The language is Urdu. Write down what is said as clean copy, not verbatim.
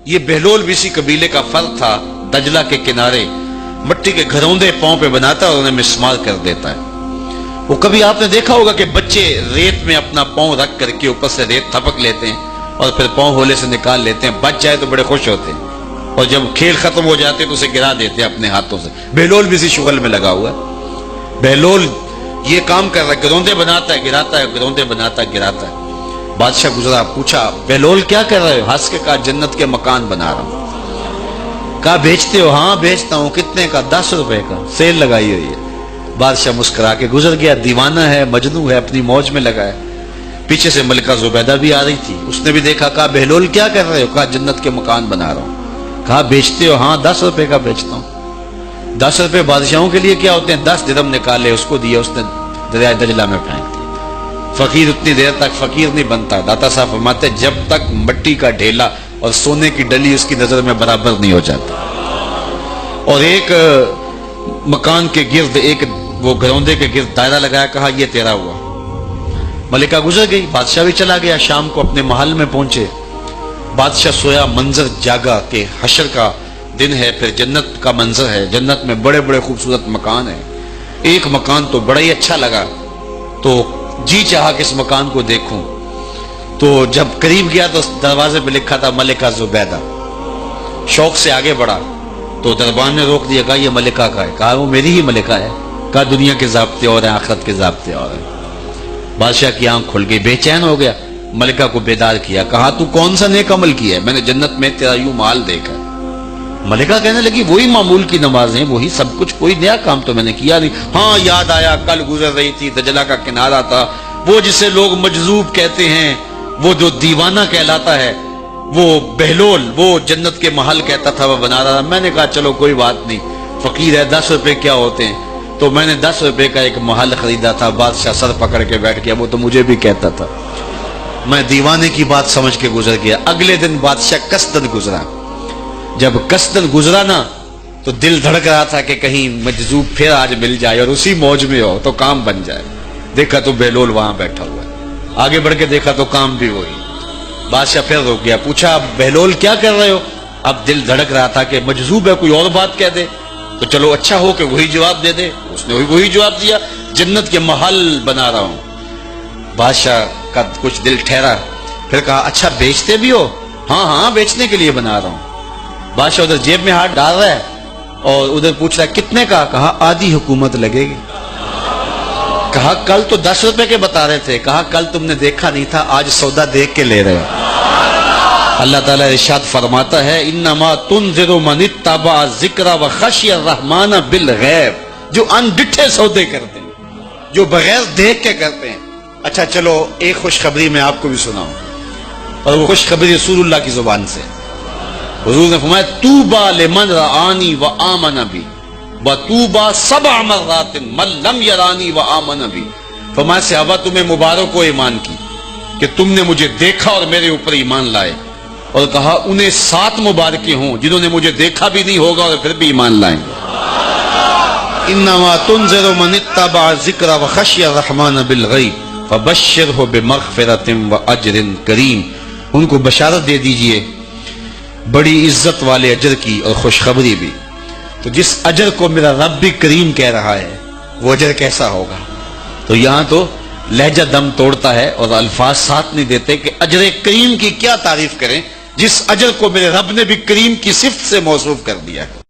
یہ بہلول بھی اسی قبیلے کا فرد تھا، دجلہ کے کنارے مٹی کے گھروندے پاؤں پہ بناتا ہے اور انہیں مسمار کر دیتا ہے۔ وہ کبھی آپ نے دیکھا ہوگا کہ بچے ریت میں اپنا پاؤں رکھ کر کے اوپر سے ریت تھپک لیتے ہیں اور پھر پاؤں ہولے سے نکال لیتے ہیں، بچ جائے تو بڑے خوش ہوتے ہیں، اور جب کھیل ختم ہو جاتے تو اسے گرا دیتے ہیں اپنے ہاتھوں سے۔ بہلول بھی اسی شغل میں لگا ہوا ہے۔ بہلول یہ کام کر رہا ہے، گروندے بناتا ہے گراتا ہے، گروندے بناتا ہے گراتا ہے۔ بادشاہ گزرا، پوچھا بہلول کیا کر رہے ہو؟ ہنس کے کہا جنت کے مکان بنا رہا ہوں۔ کہا بیچتے ہو؟ ہاں بیچتا ہوں۔ کتنے کا؟ 10 روپے کا، سیل لگائی ہوئی ہے۔ بادشاہ مسکرا کے گزر گیا، دیوانہ ہے، مجنوں ہے، اپنی موج میں لگا ہے۔ پیچھے سے ملکہ زبیدہ بھی آ رہی تھی، اس نے بھی دیکھا، کہا بہلول کیا کر رہے ہو؟ کہا جنت کے مکان بنا رہا ہوں۔ کہا بیچتے ہو؟ ہاں 10 روپے کا بیچتا ہوں۔ 10 روپے بادشاہوں کے لیے کیا ہوتے ہیں؟ 10 درہم نکالے، اس کو دیا، اس نے دریائے دجلہ میں پھینک دیا۔ فقیر اتنی دیر تک فقیر نہیں بنتا۔ داتا صاحب فرماتے جب تک مٹی کا ڈھیلا اور سونے کی ڈلی اس کی نظر میں برابر نہیں ہو جاتا۔ اور ایک مکان کے گرد، ایک وہ گروندے کے گرد دائرہ لگایا، کہا یہ تیرا ہوا۔ ملکہ گزر گئی، بادشاہ بھی چلا گیا۔ شام کو اپنے محل میں پہنچے، بادشاہ سویا، منظر جاگا کہ حشر کا دن ہے، پھر جنت کا منظر ہے، جنت میں بڑے بڑے خوبصورت مکان ہیں۔ ایک مکان تو بڑا ہی اچھا لگا، تو جی چاہا کہ اس مکان کو دیکھوں۔ تو جب قریب گیا تو دروازے پہ لکھا تھا ملکہ زبیدہ۔ شوق سے آگے بڑھا تو دربان نے روک دیا، کہا یہ ملکہ کا ہے؟ کہا وہ میری ہی ملکہ ہے۔ کہا دنیا کے ضابطے اور ہیں، آخرت کے ضابطے اور ہیں۔ بادشاہ کی آنکھ کھل گئی، بے چین ہو گیا، ملکہ کو بیدار کیا، کہا تو کون سا نیک عمل کیا ہے؟ میں نے جنت میں تیرا یوں مال دیکھا ہے۔ ملکہ کہنے لگی وہی معمول کی نمازیں، وہی سب کچھ، کوئی نیا کام تو میں نے کیا نہیں۔ ہاں یاد آیا، کل گزر رہی تھی، دجلہ کا کنارہ تھا، وہ جسے لوگ مجذوب کہتے ہیں، وہ جو دیوانہ کہلاتا ہے، وہ بہلول، وہ جنت کے محل کہتا تھا، وہ بنا رہا تھا۔ میں نے کہا چلو کوئی بات نہیں، فقیر ہے، 10 روپے کیا ہوتے ہیں؟ تو میں نے 10 روپے کا ایک محل خریدا تھا۔ بادشاہ سر پکڑ کے بیٹھ گیا، وہ تو مجھے بھی کہتا تھا۔ میں دیوانے کی بات سمجھ کے گزر گیا۔ اگلے دن بادشاہ قصدن گزرا۔ جب قصدن گزرا نا تو دل دھڑک رہا تھا کہ کہیں مجذوب پھر آج مل جائے اور اسی موج میں ہو تو کام بن جائے۔ دیکھا تو بہلول وہاں بیٹھا ہوا ہے، آگے بڑھ کے دیکھا تو کام بھی وہی۔ بادشاہ پھر رک گیا، پوچھا بہلول کیا کر رہے ہو؟ اب دل دھڑک رہا تھا کہ مجذوب ہے، کوئی اور بات کہہ دے تو چلو اچھا ہو کہ وہی جواب دے دے۔ اس نے وہی جواب دیا، جنت کے محل بنا رہا ہوں۔ بادشاہ کا کچھ دل ٹھہرا، پھر کہا اچھا بیچتے بھی ہو؟ ہاں ہاں بیچنے کے لیے بنا رہا ہوں۔ بادشاہ ادھر جیب میں ہاتھ ڈال رہا ہے اور ادھر پوچھ رہا ہے کتنے کا؟ کہا آدھی حکومت لگے گی۔ کہا کل تو 10 روپے کے بتا رہے تھے۔ کہا کل تم نے دیکھا نہیں تھا، آج سودا دیکھ کے لے رہے ہو۔ اللہ تعالیٰ ارشاد فرماتا ہے انما تنذر من اتبع الذکر وخشی الرحمن بالغیب، جو انڈٹھے سودے کرتے ہیں، جو بغیر دیکھ کے کرتے ہیں۔ اچھا چلو ایک خوشخبری میں آپ کو بھی سناؤں، اور وہ خوشخبری رسول اللہ کی زبان سے۔ حضور نے فرمایا طوبی لمن رآنی وآمن بی وطوبی 7 مرات من لم یرانی وآمن بی۔ فرمایا صحابہ تمہیں مبارک ہو ایمان کی کہ تم نے مجھے دیکھا اور میرے اوپر ایمان لائے، اور کہا انہیں 7 مبارکیں ہوں جنہوں نے مجھے دیکھا بھی نہیں ہوگا اور پھر بھی ایمان لائیں گے۔ انما تنذر من اتبع الذکر وخشی الرحمن بالغیب فبشرہ بمغفرۃ واجر کریم۔ ان کو بشارت دے دیجئے بڑی عزت والے اجر کی اور خوشخبری بھی۔ تو جس اجر کو میرا رب بھی کریم کہہ رہا ہے وہ اجر کیسا ہوگا؟ تو یہاں تو لہجہ دم توڑتا ہے اور الفاظ ساتھ نہیں دیتے کہ اجر کریم کی کیا تعریف کریں جس اجر کو میرے رب نے بھی کریم کی صفت سے موصوف کر دیا ہے۔